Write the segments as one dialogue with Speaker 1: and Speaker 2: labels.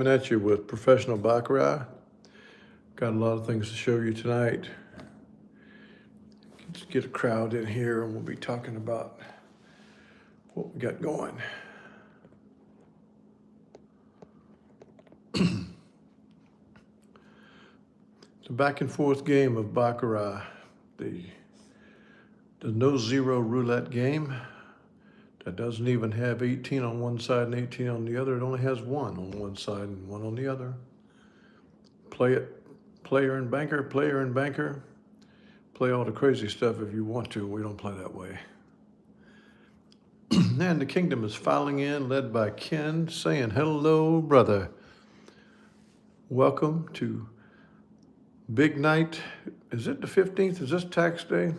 Speaker 1: coming at you with professional baccarat. Got a lot of things to show you tonight. Let's get a crowd in here and we'll be talking about what we got going. The back and forth game of baccarat, the no-zero roulette game that doesn't even have 18 on one side and 18 on the other. It only has one on one side and one on the other. Play it, player and banker, player and banker. Play all the crazy stuff if you want to. We don't play that way. And the kingdom is filing in, led by Ken, saying, hello, brother. Welcome to Big Night. Is it the 15th? Is this tax day?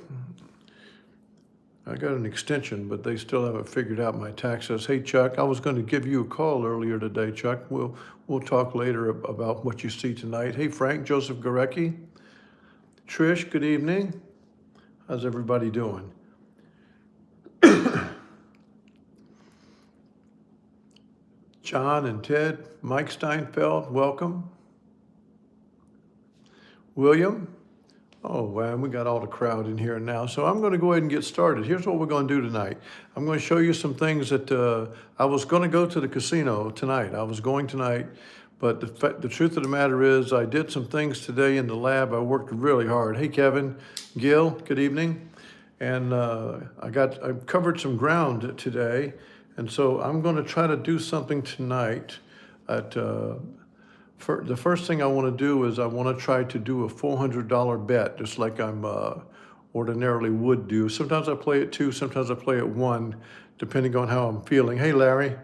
Speaker 1: I got an extension, but they still haven't figured out my taxes. Hey, Chuck, I was going to give you a call earlier today, Chuck. We'll talk later about what you see tonight. Hey, Frank, Joseph Gorecki. Trish, good evening. How's everybody doing? John and Ted, Mike Steinfeld, welcome. William, oh man, we got all the crowd in here now. So I'm going to go ahead and get started. Here's what we're going to do tonight. I'm going to show you some things that I was going to go to the casino tonight. I was going tonight, but the truth of the matter is I did some things today in the lab. I worked really hard. Hey, Kevin, Gil, good evening. And I covered some ground today. And so I'm going to try to do something tonight at the first thing I want to do is I want to try to do a $400 bet, just like I'm ordinarily would do. Sometimes I play it 2, sometimes I play it 1, depending on how I'm feeling. Hey, Larry.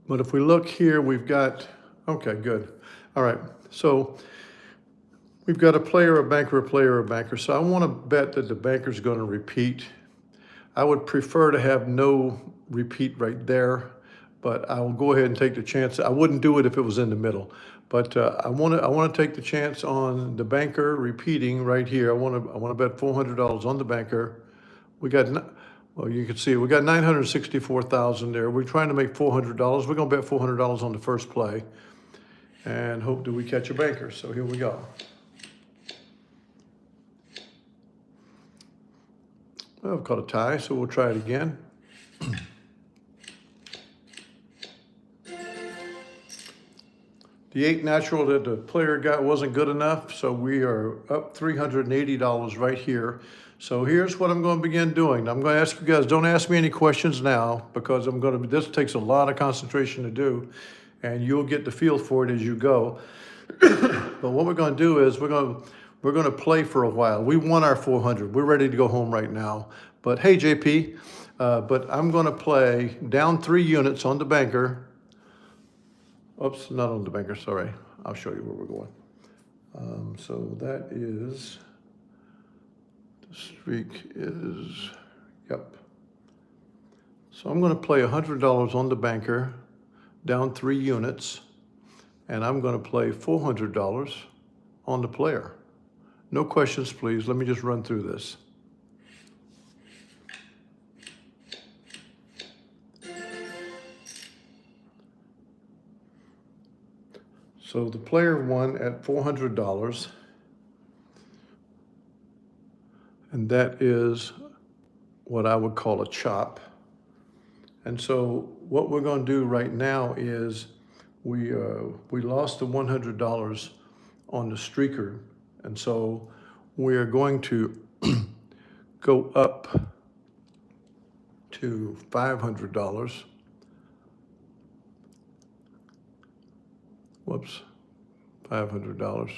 Speaker 1: But if we look here, we've got, okay, good. All right, so we've got a player, a banker, a player, a banker. So I want to bet that the banker's going to repeat. I would prefer to have no repeat right there, but I will go ahead and take the chance. I wouldn't do it if it was in the middle, but I want to take the chance on the banker repeating right here. I want to bet $400 on the banker. We got, well, you can see we got 964,000 there. We're trying to make $400. We're going to bet $400 on the first play, and hope that we catch a banker. So here we go. Well, I've caught a tie, so we'll try it again. The 8 natural that the player got wasn't good enough, so we are up $380 right here. So here's what I'm going to begin doing. I'm going to ask you guys, don't ask me any questions now, because this takes a lot of concentration to do, and you'll get the feel for it as you go. But what we're going to do is we're going to play for a while. We won our 400. We're ready to go home right now. But hey, JP, but I'm going to play down 3 units on the banker. Oops, not on the banker, sorry. I'll show you where we're going. So that is, the streak is, yep. So I'm going to play $100 on the banker, down 3 units, and I'm going to play $400 on the player. No questions, please. Let me just run through this. So the player won at $400, and that is what I would call a chop. And so what we're going to do right now is we lost the $100 on the streaker, and so we are going to go up to $500. Whoops, $500.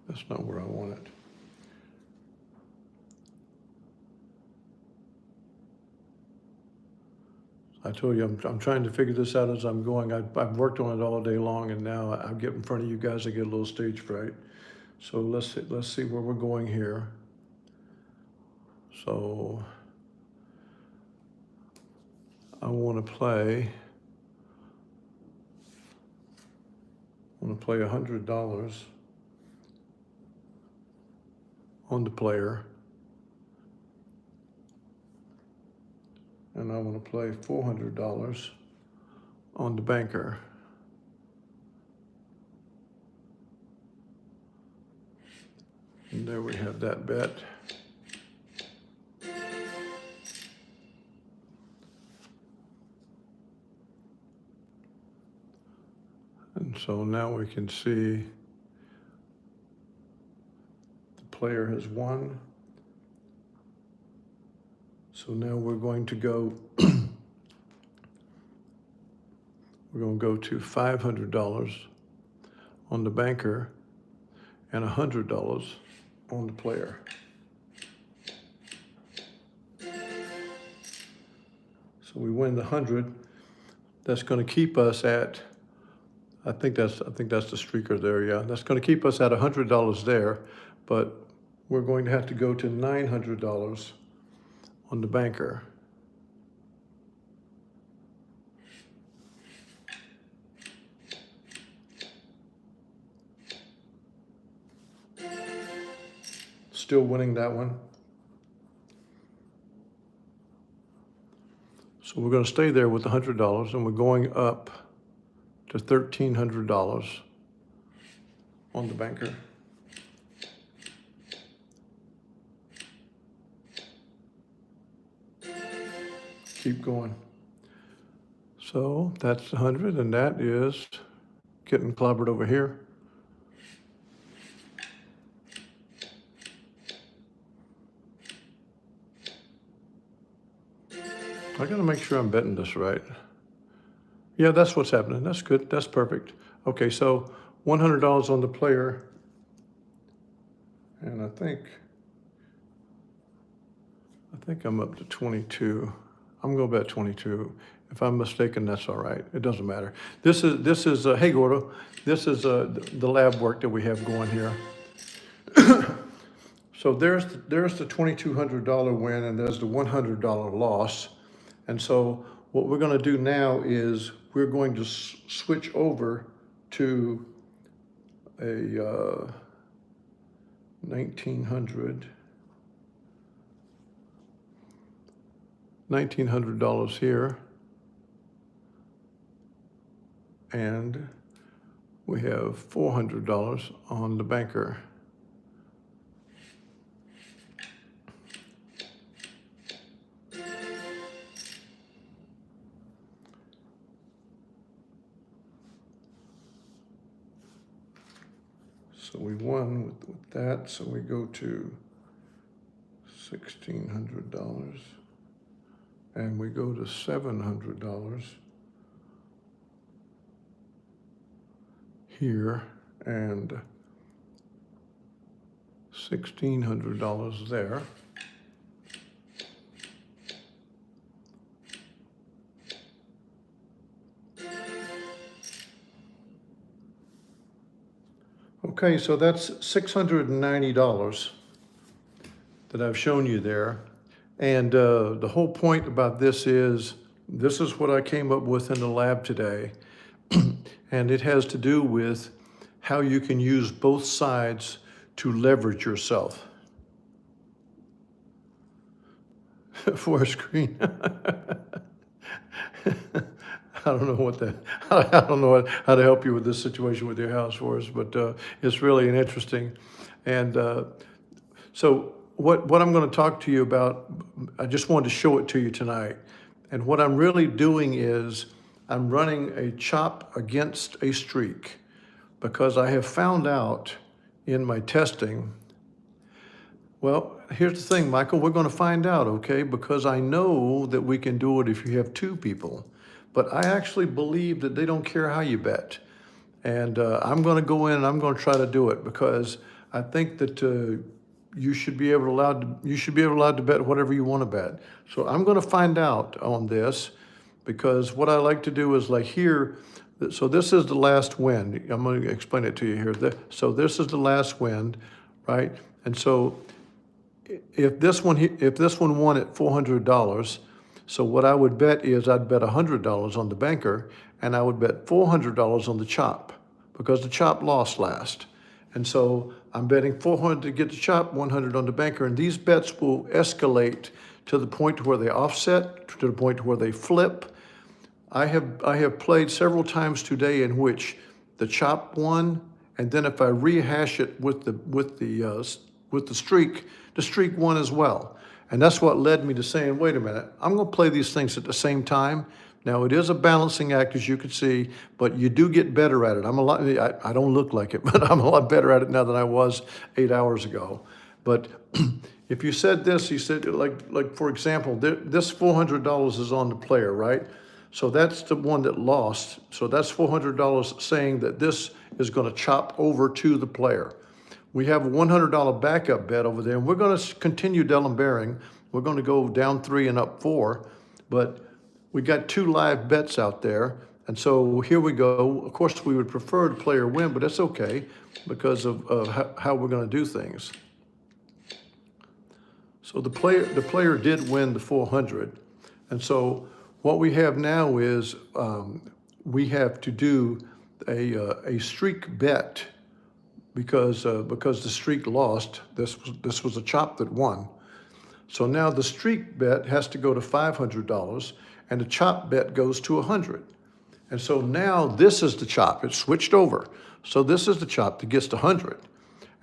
Speaker 1: That's not where I want it. I told you, I'm trying to figure this out as I'm going. I've worked on it all day long, and now I get in front of you guys, I get a little stage fright. So let's see where we're going here. So I want to play $100 on the player. and I want to play $400 on the banker. And there we have that bet. And so now we can see the player has won. So now we're going to go, we're going to go to $500 on the banker and $100 on the player. So we win the 100. That's going to keep us at, I think that's the streaker there, yeah. That's going to keep us at $100 there, but we're going to have to go to $900 on the banker. Still winning that one. So we're going to stay there with $100, and we're going up to $1,300 on the banker. Keep going. So that's 100, and that is getting clobbered over here. I gotta make sure I'm betting this right. Yeah, that's what's happening. That's good. That's perfect. Okay, so $100 on the player, and I think I'm up to 22. I'm gonna bet 22. If I'm mistaken, that's all right. It doesn't matter. This is hey Gordo, this is the lab work that we have going here. So there's the $2,200 win, and there's the $100 loss. And so what we're going to do now is we're going to switch over to a $1,900 here, and we have $400 on the banker. So we won with that, so we go to $1,600, and we go to $700 here, and $1,600 there. Okay, so that's $690 that I've shown you there. And the whole point about this is what I came up with in the lab today. And it has to do with how you can use both sides to leverage yourself. For a screen. I don't know how to help you with this situation with your house, Forrest, but it's really an interesting. And so what I'm going to talk to you about, I just wanted to show it to you tonight. And what I'm really doing is I'm running a chop against a streak, because I have found out in my testing, well, here's the thing, Michael, we're going to find out, okay? Because I know that we can do it if you have two people. But I actually believe that they don't care how you bet. And I'm going to go in and I'm going to try to do it, because I think that you should be allowed to bet whatever you want to bet. So I'm going to find out on this, because what I like to do is like here. So this is the last win. I'm going to explain it to you here. So this is the last win, right? And so if this one won at $400. So what I would bet is I'd bet $100 on the banker, and I would bet $400 on the chop, because the chop lost last. And so I'm betting $400 to get the chop, $100 on the banker, and these bets will escalate to the point where they offset, to the point where they flip. I have played several times today in which the chop won, and then if I rehash it with the streak won as well. And that's what led me to saying, wait a minute, I'm going to play these things at the same time. Now it is a balancing act, as you can see, but you do get better at it. I don't look like it, but I'm a lot better at it now than I was 8 hours ago. But if you said this, you said like for example, this $400 is on the player, right? So that's the one that lost. So that's $400 saying that this is going to chop over to the player. We have a $100 backup bet over there, and we're going to continue Dellenbaring. We're going to go down 3 and up 4, but we got 2 live bets out there. And so here we go. Of course, we would prefer the player win, but that's okay because of how we're going to do things. So the player did win the 400. And so what we have now is we have to do a streak bet because the streak lost. This was a chop that won. So now the streak bet has to go to $500, and the chop bet goes to 100. And so now this is the chop. It's switched over. So this is the chop that gets to 100,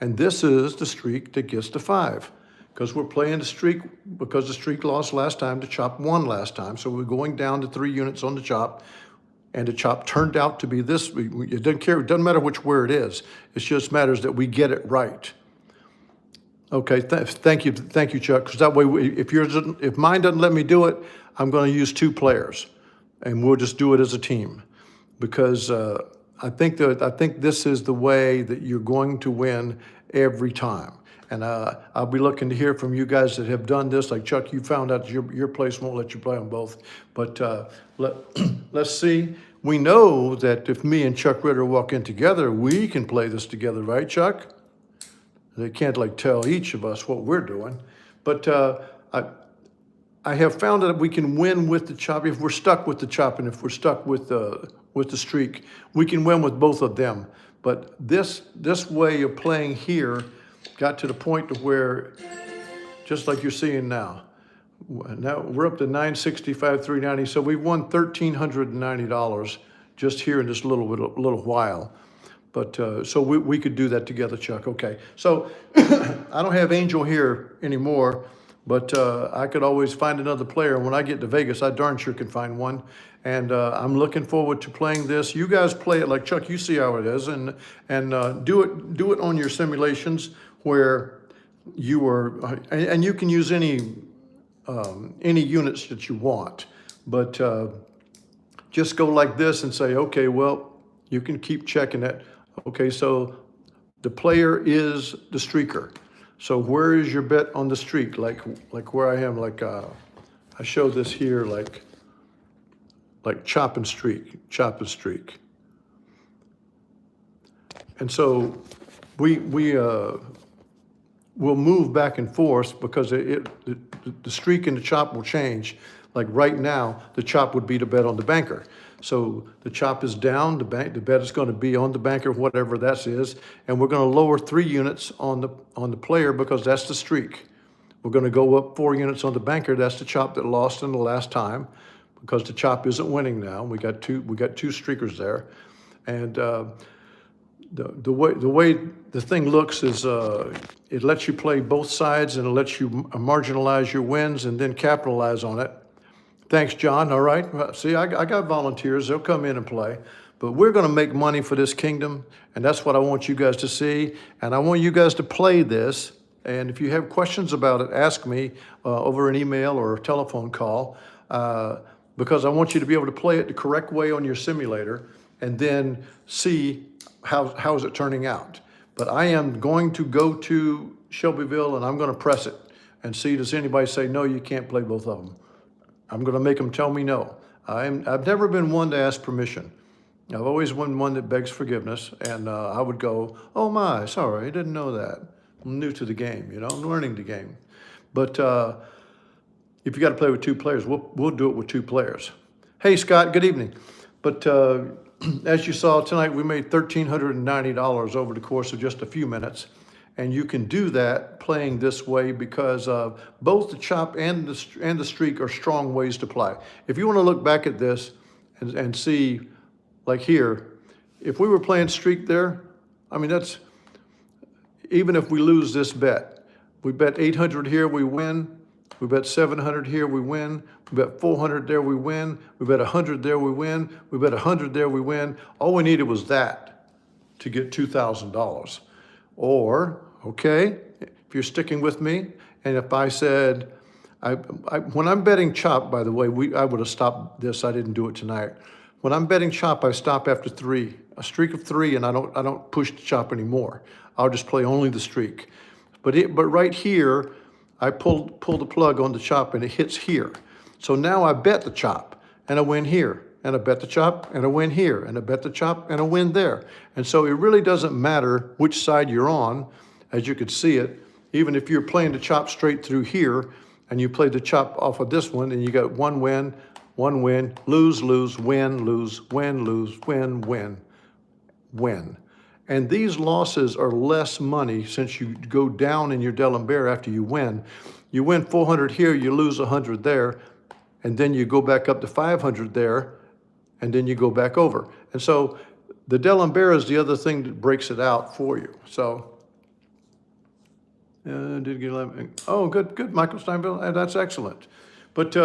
Speaker 1: and this is the streak that gets to 5. Because we're playing the streak, because the streak lost last time, the chop won last time. So we're going down to 3 units on the chop, and the chop turned out to be this. It doesn't matter which where it is. It just matters that we get it right. Okay, thank you, Chuck. Because that way, if mine doesn't let me do it, I'm going to use 2 players, and we'll just do it as a team. Because I think this is the way that you're going to win every time. And I'll be looking to hear from you guys that have done this. Like Chuck, you found out your place won't let you play on both. But let's see. We know that if me and Chuck Ritter walk in together, we can play this together, right, Chuck? They can't like tell each of us what we're doing. But I have found that we can win with the chop. If we're stuck with the chop and if we're stuck with the streak, we can win with both of them. But this way of playing here got to the point to where, just like you're seeing now we're up to 965, 390. So we've won $1,390 just here in this little while. But so we could do that together, Chuck. Okay. So I don't have Angel here anymore, but I could always find another player. When I get to Vegas, I darn sure can find one. And I'm looking forward to playing this. You guys play it like Chuck. You see how it is, and do it on your simulations where you are, and you can use any units that you want, but just go like this and say, okay, well, you can keep checking it. Okay, so the player is the streaker. So where is your bet on the streak? Like where I am, like I showed this here, like chop and streak. And so we'll move back and forth because the streak and the chop will change. Like right now, the chop would be the bet on the banker. So the chop is down, the bet is going to be on the banker, whatever that is, and we're going to lower 3 units on the player because that's the streak. We're going to go up 4 units on the banker. That's the chop that lost in the last time, because the chop isn't winning now. We got two streakers there, and the way the thing looks is it lets you play both sides, and it lets you marginalize your wins and then capitalize on it. Thanks, John. All right. See, I got volunteers. They'll come in and play. But we're going to make money for this kingdom, and that's what I want you guys to see. And I want you guys to play this. And if you have questions about it, ask me over an email or a telephone call, because I want you to be able to play it the correct way on your simulator and then see how is it turning out. But I am going to go to Shelbyville, and I'm going to press it and see, does anybody say, no, you can't play both of them. I'm going to make them tell me no. I've never been one to ask permission. I've always been one that begs forgiveness, and I would go, oh my, sorry, I didn't know that. I'm new to the game, I'm learning the game. But if you got to play with 2 players, we'll do it with 2 players. Hey, Scott, good evening. But as you saw tonight, we made $1,390 over the course of just a few minutes. And you can do that playing this way because both the chop and the streak are strong ways to play. If you want to look back at this and see, like here, if we were playing streak there, I mean, that's, even if we lose this bet, we bet 800 here, we win. We bet 700 here, we win. We bet 400 there, we win. We bet 100 there, we win. We bet 100 there, we win. All we needed was that to get $2,000. Or, okay, if you're sticking with me, and if I said, when I'm betting chop, by the way, I would have stopped this. I didn't do it tonight. When I'm betting chop, I stop after 3, a streak of 3, and I don't push the chop anymore. I'll just play only the streak. But right here, I pull the plug on the chop and it hits here. So now I bet the chop and I win here, and I bet the chop and I win here, and I bet the chop and I win there. And so it really doesn't matter which side you're on, as you could see it. Even if you're playing the chop straight through here and you play the chop off of this one and you got one win, lose, lose, win, lose, win, lose, win, win, win. And these losses are less money since you go down in your D'Alembert after you win. You win 400 here, you lose 100 there, and then you go back up to 500 there, and then you go back over. And so the D'Alembert is the other thing that breaks it out for you. So, did get 11? Oh, good, Michael Steinville. That's excellent. But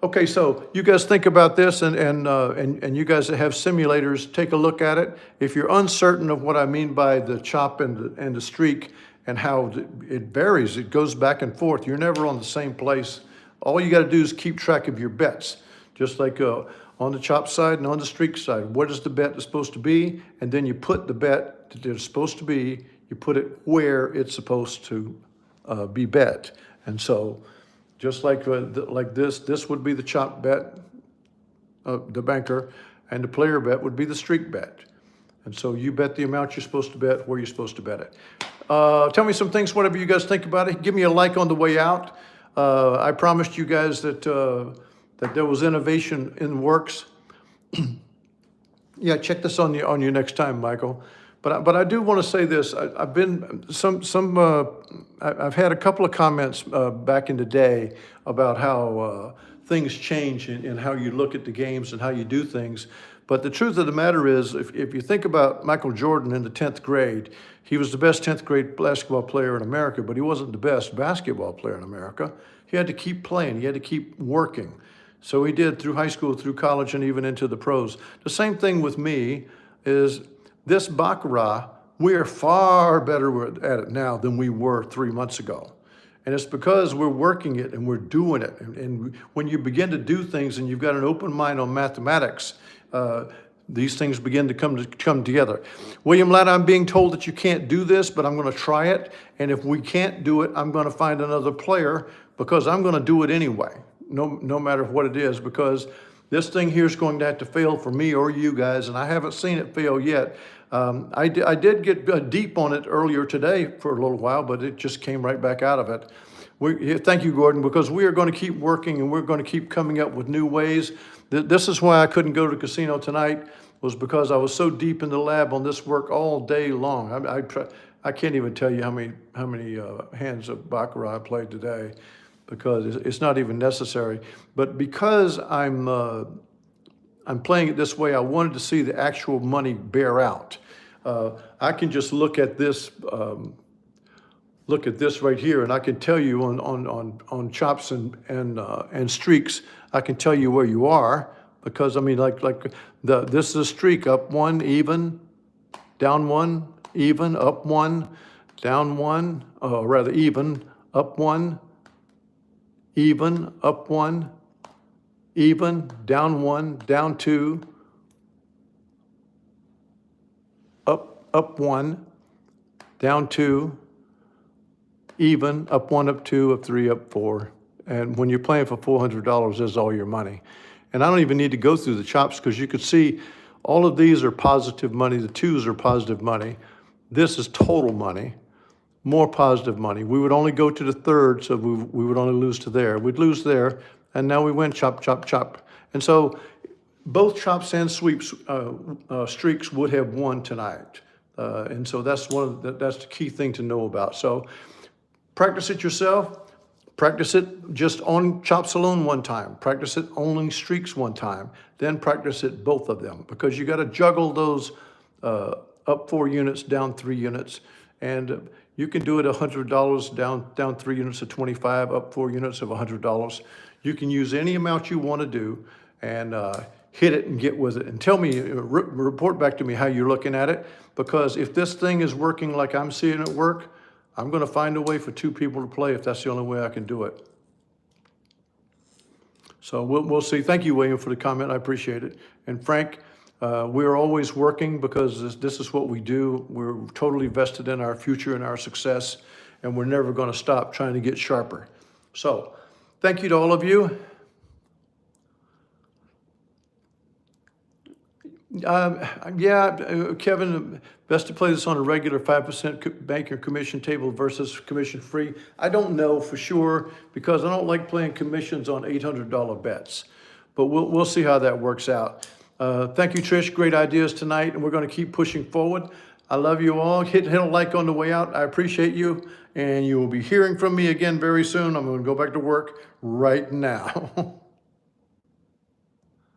Speaker 1: okay, so you guys think about this, and you guys that have simulators, take a look at it. If you're uncertain of what I mean by the chop and the streak and how it varies, it goes back and forth. You're never on the same place. All you got to do is keep track of your bets, just like on the chop side and on the streak side. What is the bet supposed to be? And then you put the bet that it's supposed to be. You put it where it's supposed to be bet, and so. Just like this would be the chop bet, the banker, and the player bet would be the streak bet. And so you bet the amount you're supposed to bet, where you're supposed to bet it. Tell me some things, whatever you guys think about it. Give me a like on the way out. I promised you guys that there was innovation in the works. Yeah, check this on you next time, Michael. But I do want to say this. I've had a couple of comments back in the day about how things change in how you look at the games and how you do things. But the truth of the matter is, if you think about Michael Jordan in the 10th grade, he was the best 10th grade basketball player in America, but he wasn't the best basketball player in America. He had to keep playing. He had to keep working. So he did through high school, through college, and even into the pros. The same thing with me is, this baccarat, we are far better at it now than we were 3 months ago. And it's because we're working it and we're doing it. And when you begin to do things and you've got an open mind on mathematics, these things begin to come together. William Ladd, I'm being told that you can't do this, but I'm going to try it. And if we can't do it, I'm going to find another player, because I'm going to do it anyway, no matter what it is, because this thing here is going to have to fail for me or you guys, and I haven't seen it fail yet. I did get deep on it earlier today for a little while, but it just came right back out of it. Thank you, Gordon, because we are going to keep working and we're going to keep coming up with new ways. This is why I couldn't go to the casino tonight, was because I was so deep in the lab on this work all day long. I can't even tell you how many hands of baccarat I played today, because it's not even necessary. But because I'm playing it this way, I wanted to see the actual money bear out. I can just look at this right here, and I can tell you on chops and streaks, I can tell you where you are, because I mean, this is a streak: up 1, even, down 1, even, up 1, down 1, rather even, up 1. Even, up 1, even, down 1, down 2, up 1, down 2, even, up 1, up 2, up 3, up 4. And when you're playing for $400, there's all your money. And I don't even need to go through the chops, because you could see all of these are positive money. The 2s are positive money. This is total money. More positive money. We would only go to the third, so we would only lose to there. We'd lose there, and now we win chop, chop, chop. And so both chops and sweeps, streaks would have won tonight. And so that's that's the key thing to know about. So practice it yourself. Practice it just on chop saloon one time. Practice it only streaks one time. Then practice it both of them, because you got to juggle those up 4 units, down 3 units. And you can do it $100, down 3 units of 25, up 4 units of $100. You can use any amount you want to do and hit it and get with it. And tell me, report back to me how you're looking at it. Because if this thing is working like I'm seeing it work, I'm going to find a way for 2 people to play if that's the only way I can do it. So we'll see. Thank you, William, for the comment. I appreciate it. And Frank, we're always working because this is what we do. We're totally vested in our future and our success, and we're never going to stop trying to get sharper. So thank you to all of you. Kevin, best to play this on a regular 5% bank or commission table versus commission free. I don't know for sure because I don't like playing commissions on $800 bets, but we'll see how that works out. Thank you, Trish. Great ideas tonight, and we're going to keep pushing forward. I love you all. Hit a like on the way out. I appreciate you, and you will be hearing from me again very soon. I'm going to go back to work right now.